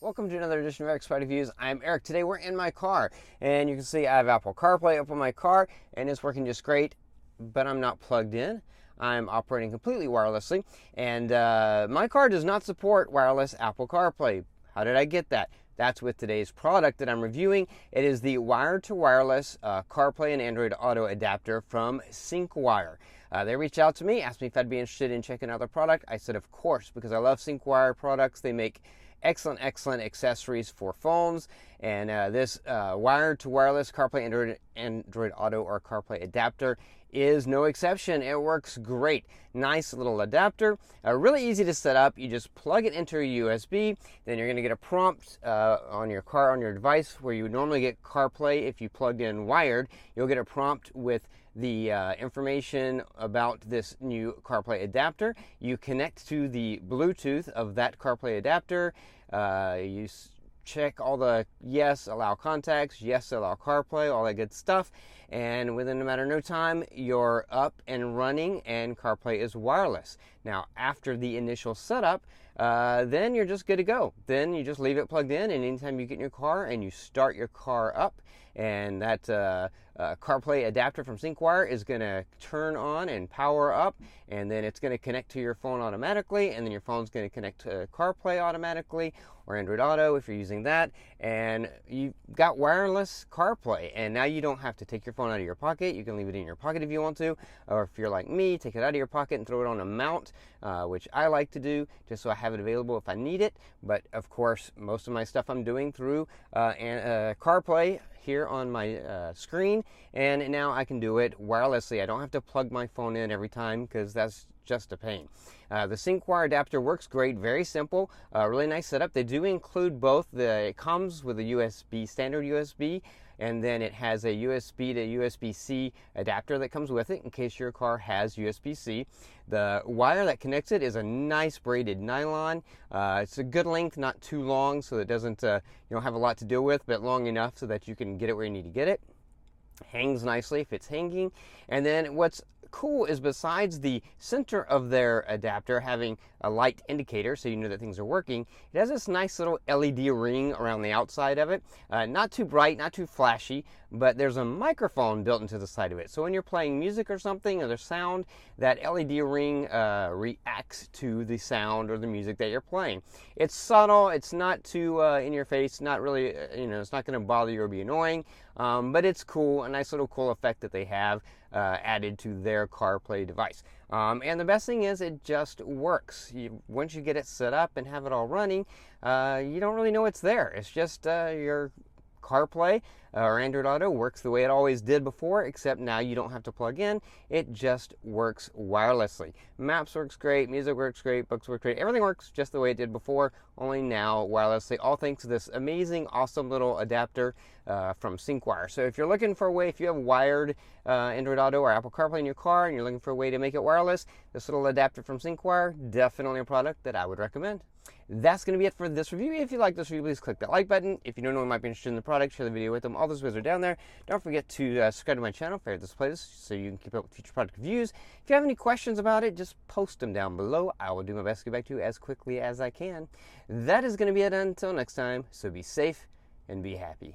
Welcome to another edition of Eric's Car Reviews. I'm Eric. Today we're in my car, and you can see I have Apple CarPlay up on my car, and it's working just great, but I'm not plugged in. I'm operating completely wirelessly, and my car does not support wireless Apple CarPlay. How did I get that? That's with today's product that I'm reviewing. It is the wired-to-wireless CarPlay and Android Auto adapter from Syncwire. They reached out to me, asked me if I'd be interested in checking out their product. I said, of course, because I love Syncwire products. They make excellent accessories for phones, and this wired-to-wireless CarPlay Android Auto or CarPlay adapter is no exception. It works great. Nice little adapter, really easy to set up. You just plug it into a USB, then you're going to get a prompt on your device where you would normally get CarPlay if you plugged in wired. You'll get a prompt with the information about this new CarPlay adapter. You connect to the Bluetooth of that CarPlay adapter. You check all the yes, allow contacts, yes, allow CarPlay, all that good stuff. And within a matter of no time, you're up and running and CarPlay is wireless. Now, after the initial setup, then you're just good to go. Then you just leave it plugged in, and anytime you get in your car and you start your car up, and that CarPlay adapter from Syncwire is going to turn on and power up, and then it's going to connect to your phone automatically, and then your phone's going to connect to CarPlay automatically, or Android Auto if you're using that, and you've got wireless CarPlay, and now you don't have to take your phone out of your pocket. You can leave it in your pocket if you want to, or if you're like me, take it out of your pocket and throw it on a mount, which I like to do, just so I have it available if I need it. But of course, most of my stuff I'm doing through CarPlay here on my screen, and now I can do it wirelessly. I don't have to plug my phone in every time because that's just a pain. The Syncwire adapter works great, very simple, really nice setup. They do include both. It comes with a USB, standard USB, and then it has a USB to USB-C adapter that comes with it in case your car has USB-C. The wire that connects it is a nice braided nylon. It's a good length, not too long, so it doesn't you don't have a lot to deal with, but long enough so that you can get it where you need to get it. Hangs nicely if it's hanging. And then what's cool is, besides the center of their adapter having a light indicator so you know that things are working, it has this nice little LED ring around the outside of it. Not too bright, not too flashy, but there's a microphone built into the side of it. So when you're playing music or something, or there's sound, that LED ring reacts to the sound or the music that you're playing. It's subtle, it's not too in your face, not really, it's not going to bother you or be annoying, but it's cool, a nice little cool effect that they have added to their CarPlay device. And the best thing is, it just works. Once you get it set up and have it all running, you don't really know it's there. It's just your CarPlay or Android Auto works the way it always did before, except now you don't have to plug in. It just works wirelessly. Maps works great, music works great, books work great. Everything works just the way it did before, only now wirelessly, all thanks to this amazing, awesome little adapter from Syncwire. So if you're looking for a way, if you have wired Android Auto or Apple CarPlay in your car and you're looking for a way to make it wireless, this little adapter from Syncwire, definitely a product that I would recommend. That's going to be it for this review. If you like this review, please click that like button. If you know anyone who might be interested in the product, share the video with them. All those videos are down there. Don't forget to subscribe to my channel, favorite this playlist, so you can keep up with future product reviews. If you have any questions about it, just post them down below. I will do my best to get back to you as quickly as I can. That is going to be it until next time, so be safe and be happy.